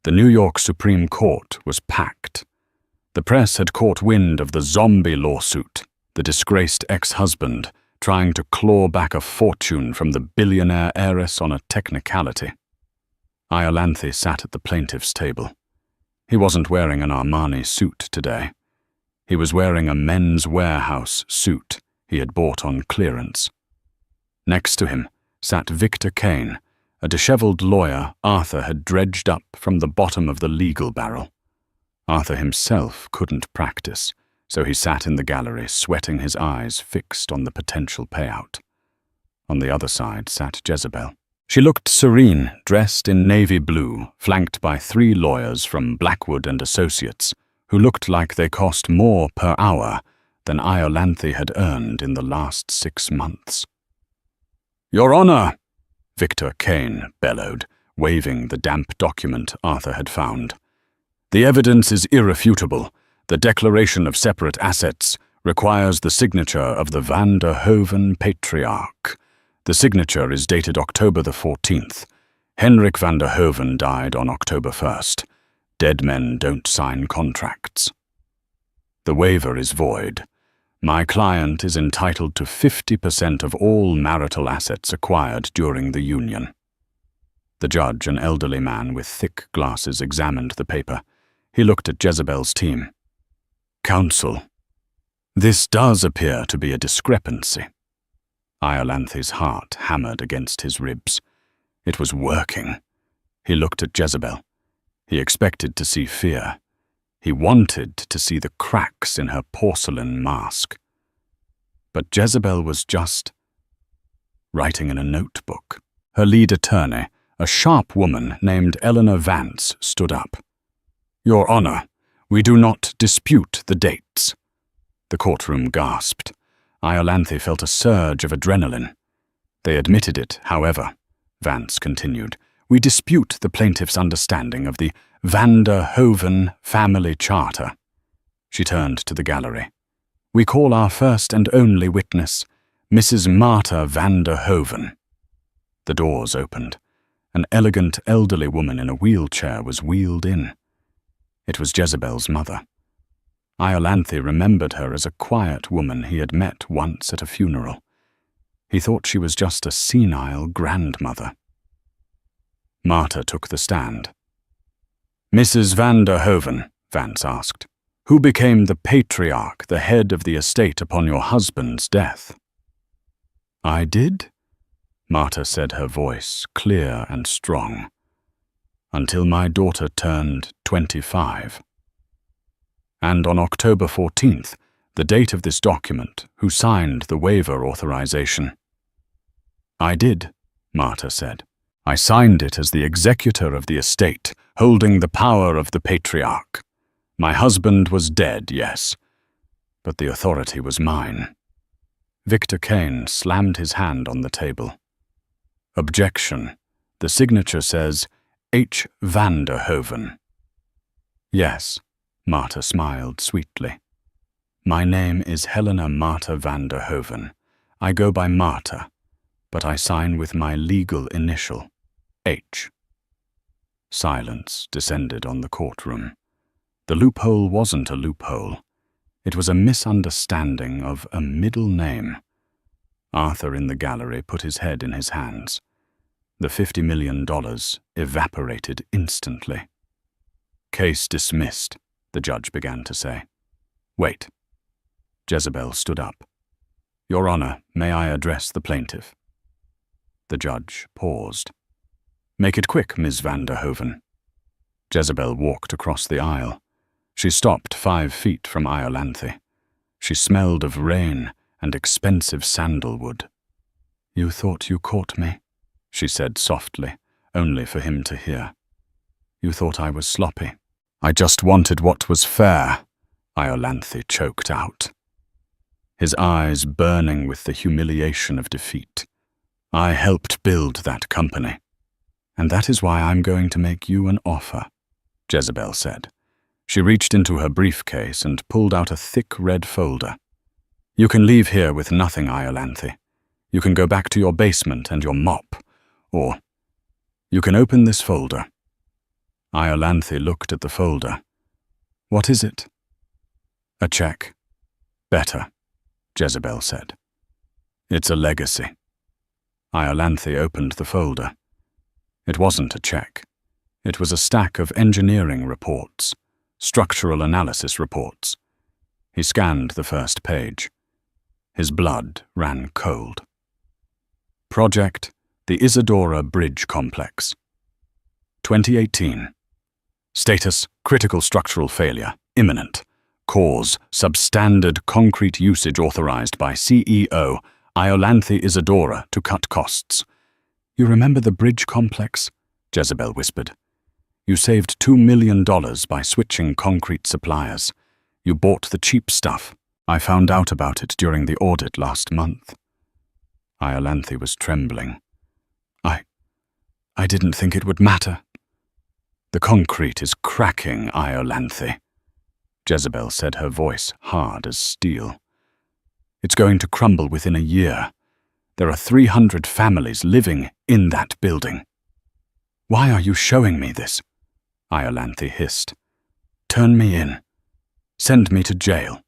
The New York Supreme Court was packed. The press had caught wind of the zombie lawsuit, the disgraced ex-husband trying to claw back a fortune from the billionaire heiress on a technicality. Iolanthe sat at the plaintiff's table. He wasn't wearing an Armani suit today. He was wearing a Men's Warehouse suit he had bought on clearance. Next to him sat Victor Kane, a disheveled lawyer Arthur had dredged up from the bottom of the legal barrel. Arthur himself couldn't practice, so he sat in the gallery, sweating his eyes fixed on the potential payout. On the other side sat Jezebel. She looked serene, dressed in navy blue, flanked by 3 lawyers from Blackwood and Associates, who looked like they cost more per hour than Iolanthe had earned in the last 6 months. "Your Honor!" Victor Kane bellowed, waving the damp document Arthur had found. "The evidence is irrefutable. The declaration of separate assets requires the signature of the Van der Hoven patriarch. The signature is dated October the 14th. Henrik van der Hoven died on October 1st. Dead men don't sign contracts. The waiver is void. My client is entitled to 50% of all marital assets acquired during the union." The judge, an elderly man with thick glasses, examined the paper. He looked at Jezebel's team. "Counsel, this does appear to be a discrepancy." Iolanthe's heart hammered against his ribs. It was working. He looked at Jezebel. He expected to see fear. He wanted to see the cracks in her porcelain mask. But Jezebel was just writing in a notebook. Her lead attorney, a sharp woman named Eleanor Vance, stood up. "Your Honor, we do not dispute the dates." The courtroom gasped. Iolanthe felt a surge of adrenaline. "They admitted it, however," Vance continued. "We dispute the plaintiff's understanding of the Van der Hoven family charter." She turned to the gallery. "We call our first and only witness, Mrs. Martha van der Hoven." The doors opened. An elegant elderly woman in a wheelchair was wheeled in. It was Jezebel's mother. Iolanthe remembered her as a quiet woman he had met once at a funeral. He thought she was just a senile grandmother. Martha took the stand. "Mrs. van der Hoven," Vance asked, "who became the patriarch, the head of the estate upon your husband's death?" "I did," Martha said, her voice clear and strong, "until my daughter turned 25. And on October 14th, the date of this document, who signed the waiver authorization?" "I did," Martha said. "I signed it as the executor of the estate, holding the power of the patriarch. My husband was dead, yes, but the authority was mine." Victor Kane slammed his hand on the table. "Objection. The signature says H. van der Hoven." "Yes," Martha smiled sweetly. "My name is Helena Martha van der Hoven. I go by Martha, but I sign with my legal initial, H." Silence descended on the courtroom. The loophole wasn't a loophole. It was a misunderstanding of a middle name. Arthur in the gallery put his head in his hands. The $50 million evaporated instantly. "Case dismissed," the judge began to say. "Wait. Jezebel stood up. "Your Honor, may I address the plaintiff?" The judge paused. "Make it quick, Ms. van der Hoven." Jezebel walked across the aisle. She stopped 5 feet from Iolanthe. She smelled of rain and expensive sandalwood. "You thought you caught me," she said softly, only for him to hear. "You thought I was sloppy." "I just wanted what was fair," Iolanthe choked out, his eyes burning with the humiliation of defeat. "I helped build that company, and that is why I'm going to make you an offer," Jezebel said. She reached into her briefcase and pulled out a thick red folder. "You can leave here with nothing, Iolanthe. You can go back to your basement and your mop, or you can open this folder." Iolanthe looked at the folder. "What is it?" "A check." "Better," Jezebel said. "It's a legacy." Iolanthe opened the folder. It wasn't a check. It was a stack of engineering reports, structural analysis reports. He scanned the first page. His blood ran cold. Project, the Isadora Bridge Complex. 2018. Status, critical structural failure, imminent. Cause, substandard concrete usage authorized by CEO Iolanthe Isadora to cut costs. "You remember the bridge complex?" Jezebel whispered. "You saved $2 million by switching concrete suppliers. You bought the cheap stuff. I found out about it during the audit last month." Iolanthe was trembling. I didn't think it would matter." "The concrete is cracking, Iolanthe," Jezebel said, her voice hard as steel. "It's going to crumble within a year. There are 300 families living in that building." "Why are you showing me this?" Iolanthe hissed. "Turn me in. Send me to jail."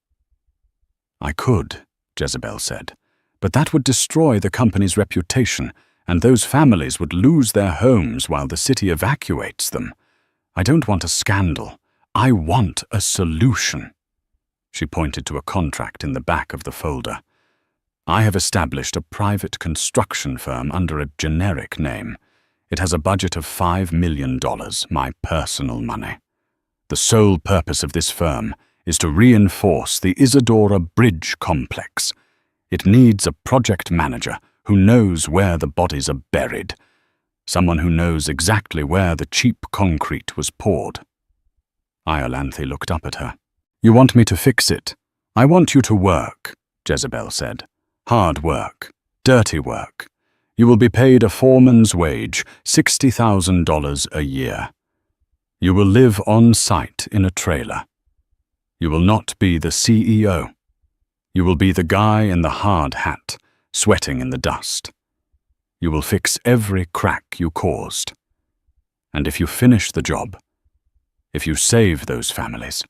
"I could," Jezebel said, "but that would destroy the company's reputation, and those families would lose their homes while the city evacuates them. I don't want a scandal. I want a solution." She pointed to a contract in the back of the folder. "I have established a private construction firm under a generic name. It has a budget of $5 million, my personal money. The sole purpose of this firm is to reinforce the Isadora Bridge Complex. It needs a project manager who knows where the bodies are buried, someone who knows exactly where the cheap concrete was poured." Iolanthe looked up at her. "You want me to fix it? I want you to work," Jezebel said. "Hard work, dirty work. You will be paid a foreman's wage, $60,000 a year. You will live on site in a trailer. You will not be the CEO. You will be the guy in the hard hat, sweating in the dust. You will fix every crack you caused. And if you finish the job, if you save those families,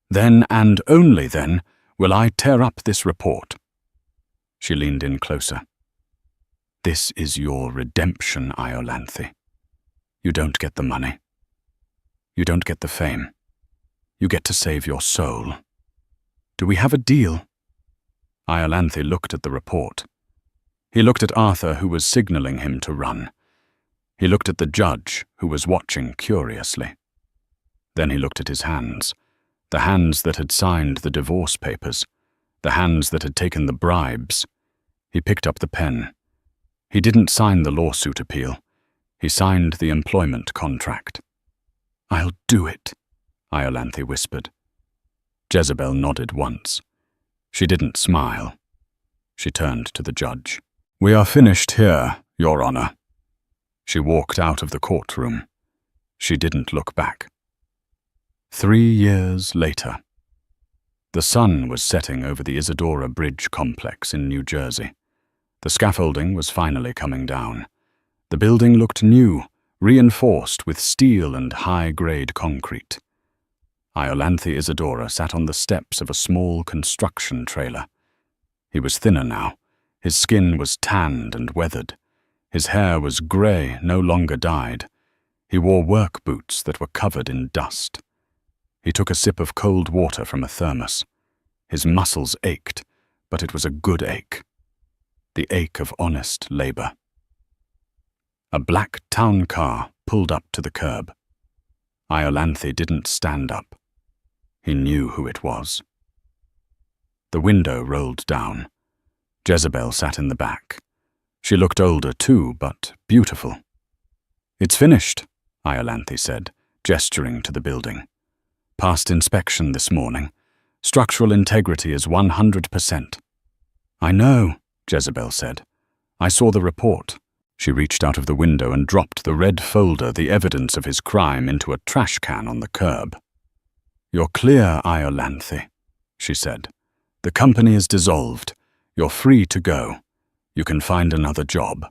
then and only then will I tear up this report." She leaned in closer. "This is your redemption, Iolanthe. You don't get the money. You don't get the fame. You get to save your soul. Do we have a deal?" Iolanthe looked at the report. He looked at Arthur, who was signaling him to run. He looked at the judge, who was watching curiously. Then he looked at his hands, the hands that had signed the divorce papers, the hands that had taken the bribes. He picked up the pen. He didn't sign the lawsuit appeal. He signed the employment contract. "I'll do it," Iolanthe whispered. Jezebel nodded once. She didn't smile. She turned to the judge. "We are finished here, Your Honor." She walked out of the courtroom. She didn't look back. 3 years later. The sun was setting over the Isadora Bridge Complex in New Jersey. The scaffolding was finally coming down. The building looked new, reinforced with steel and high-grade concrete. Iolanthe Isadora sat on the steps of a small construction trailer. He was thinner now. His skin was tanned and weathered. His hair was grey, no longer dyed. He wore work boots that were covered in dust. He took a sip of cold water from a thermos. His muscles ached, but it was a good ache. The ache of honest labor. A black town car pulled up to the curb. Iolanthe didn't stand up. He knew who it was. The window rolled down. Jezebel sat in the back. She looked older too, but beautiful. "It's finished," Iolanthe said, gesturing to the building. "Passed inspection this morning. Structural integrity is 100%. "I know," Jezebel said. "I saw the report." She reached out of the window and dropped the red folder, the evidence of his crime, into a trash can on the curb. "You're clear, Iolanthe," she said. "The company is dissolved. You're free to go. You can find another job."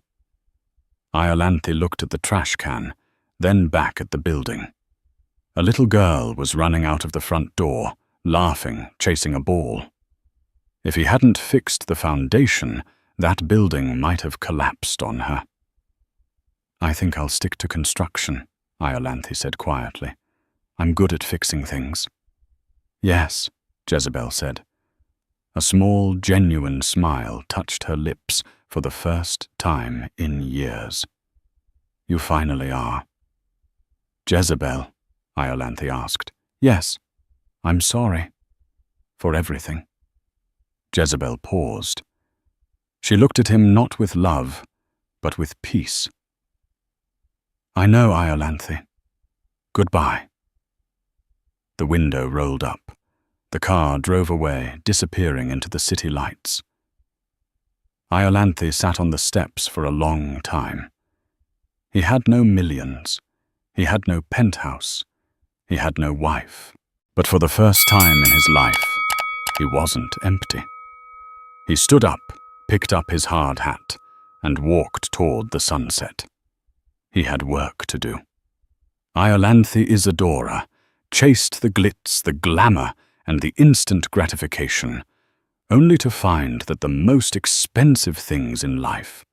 Iolanthe looked at the trash can, then back at the building. A little girl was running out of the front door, laughing, chasing a ball. If he hadn't fixed the foundation, that building might have collapsed on her. "I think I'll stick to construction," Iolanthe said quietly. "I'm good at fixing things." "Yes," Jezebel said. A small, genuine smile touched her lips for the first time in years. "You finally are." "Jezebel," Iolanthe asked. "Yes, I'm sorry. For everything." Jezebel paused. She looked at him not with love, but with peace. "I know, Iolanthe. Goodbye." The window rolled up. The car drove away, disappearing into the city lights. Iolanthe sat on the steps for a long time. He had no millions. He had no penthouse. He had no wife. But for the first time in his life, he wasn't empty. He stood up, picked up his hard hat, and walked toward the sunset. He had work to do. Iolanthe Isadora chased the glitz, the glamour, and the instant gratification, only to find that the most expensive things in life,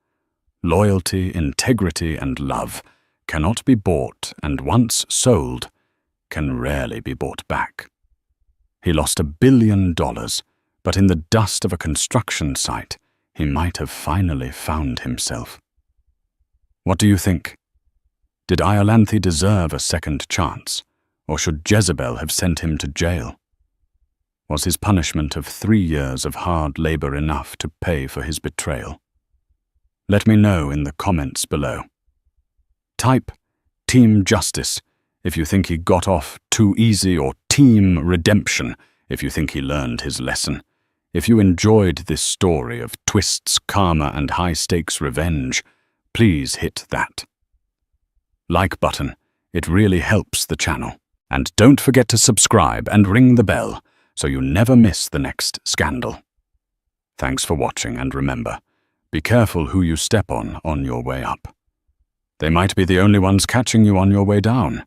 loyalty, integrity, and love, cannot be bought, and once sold, can rarely be bought back. He lost $1 billion, but in the dust of a construction site, he might have finally found himself. What do you think? Did Iolanthe deserve a second chance, or should Jezebel have sent him to jail? Was his punishment of 3 years of hard labor enough to pay for his betrayal? Let me know in the comments below. Type Team Justice if you think he got off too easy, or Team Redemption if you think he learned his lesson. If you enjoyed this story of twists, karma, and high-stakes revenge, please hit that like button. It really helps the channel. And don't forget to subscribe and ring the bell so you never miss the next scandal. Thanks for watching, and remember, be careful who you step on your way up. They might be the only ones catching you on your way down.